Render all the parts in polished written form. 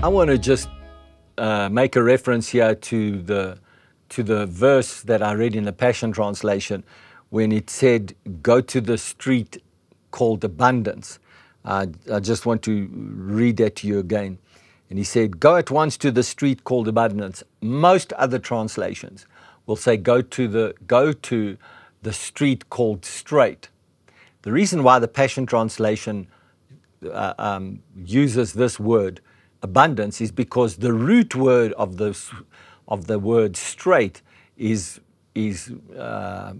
I want to just make a reference here to the verse that I read in the Passion Translation when it said, go to the street called abundance. I just want to read that to you again. And he said, go at once to the street called abundance. Most other translations will say, go to the street called straight. The reason why the Passion Translation uses this word abundance is because the root word of the word straight is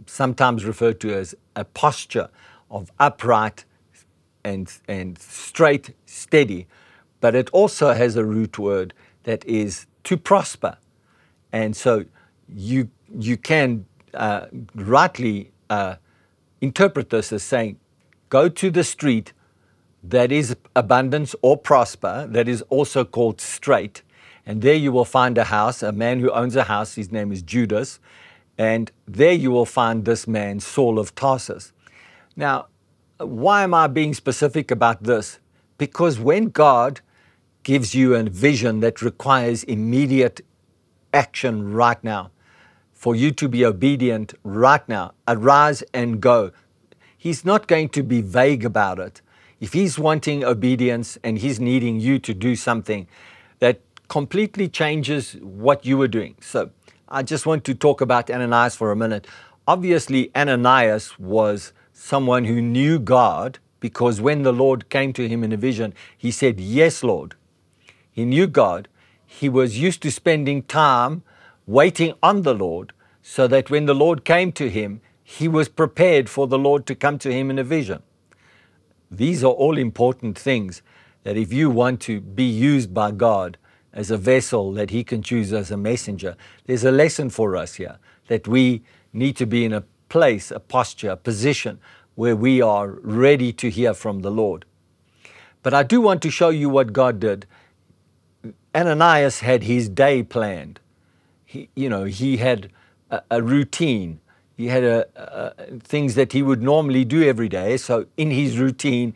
sometimes referred to as a posture of upright and straight, steady. But it also has a root word that is to prosper. And so you can rightly interpret this as saying, go to the street that is abundance or prosper, that is also called straight. And there you will find a house, a man who owns a house, his name is Judas. And there you will find this man, Saul of Tarsus. Now, why am I being specific about this? Because when God gives you a vision that requires immediate action right now, for you to be obedient right now, arise and go. He's not going to be vague about it. If he's wanting obedience and he's needing you to do something that completely changes what you were doing. So I just want to talk about Ananias for a minute. Obviously, Ananias was someone who knew God, because when the Lord came to him in a vision, he said, yes, Lord. He knew God. He was used to spending time waiting on the Lord, so that when the Lord came to him, he was prepared for the Lord to come to him in a vision. These are all important things that if you want to be used by God as a vessel that he can choose as a messenger, there's a lesson for us here, that we need to be in a place, a posture, a position where we are ready to hear from the Lord. But I do want to show you what God did. Ananias had his day planned. He had a routine. He had things that he would normally do every day. So in his routine,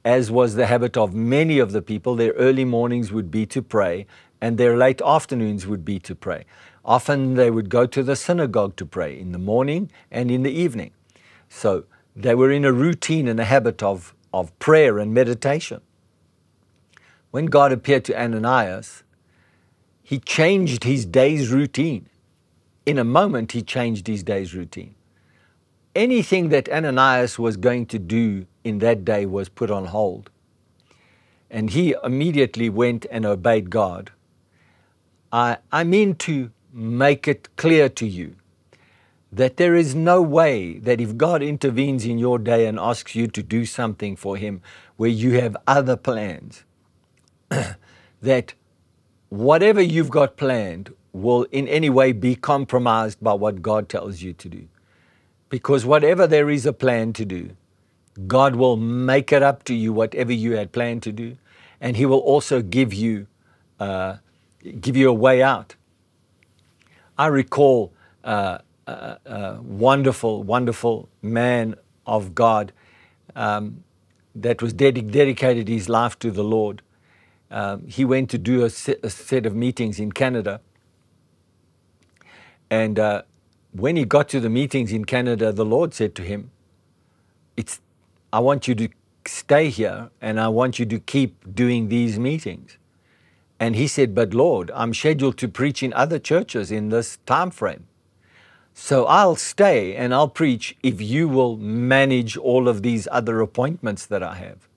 as was the habit of many of the people, their early mornings would be to pray, and their late afternoons would be to pray. Often they would go to the synagogue to pray in the morning and in the evening. So they were in a routine and a habit of prayer and meditation. When God appeared to Ananias, he changed his day's routine. In a moment, he changed his day's routine. Anything that Ananias was going to do in that day was put on hold. And he immediately went and obeyed God. I mean to make it clear to you that there is no way that if God intervenes in your day and asks you to do something for him where you have other plans, that whatever you've got planned will in any way be compromised by what God tells you to do. Because whatever there is a plan to do, God will make it up to you whatever you had planned to do, and he will also give you a way out. I recall a wonderful, wonderful man of God that was dedicated his life to the Lord. He went to do a set of meetings in Canada. And when he got to the meetings in Canada, the Lord said to him, I want you to stay here and I want you to keep doing these meetings. And he said, but Lord, I'm scheduled to preach in other churches in this time frame. So I'll stay and I'll preach if you will manage all of these other appointments that I have.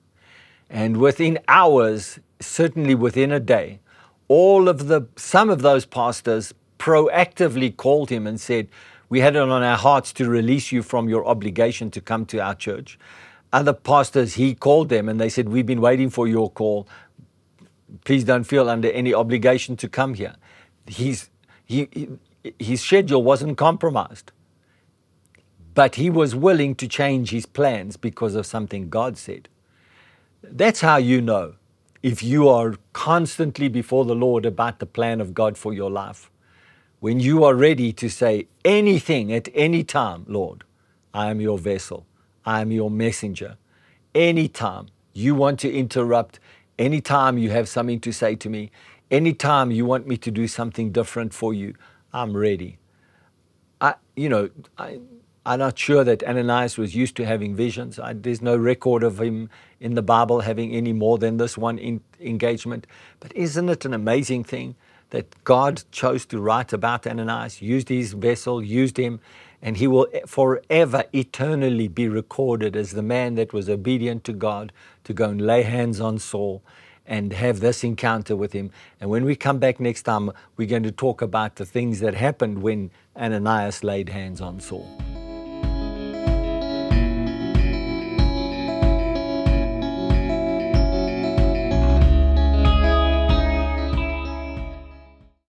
And within hours, certainly within a day, some of those pastors proactively called him and said, we had it on our hearts to release you from your obligation to come to our church. Other pastors, he called them and they said, we've been waiting for your call. Please don't feel under any obligation to come here. His schedule wasn't compromised, but he was willing to change his plans because of something God said. That's how you know if you are constantly before the Lord about the plan of God for your life. When you are ready to say anything at any time, Lord, I am your vessel. I am your messenger. Anytime you want to interrupt, anytime you have something to say to me, Anytime you want me to do something different for you, I'm ready. I'm not sure that Ananias was used to having visions. There's no record of him in the Bible having any more than this one engagement. But isn't it an amazing thing that God chose to write about Ananias, used his vessel, used him, and he will forever, eternally be recorded as the man that was obedient to God to go and lay hands on Saul and have this encounter with him. And when we come back next time, we're going to talk about the things that happened when Ananias laid hands on Saul.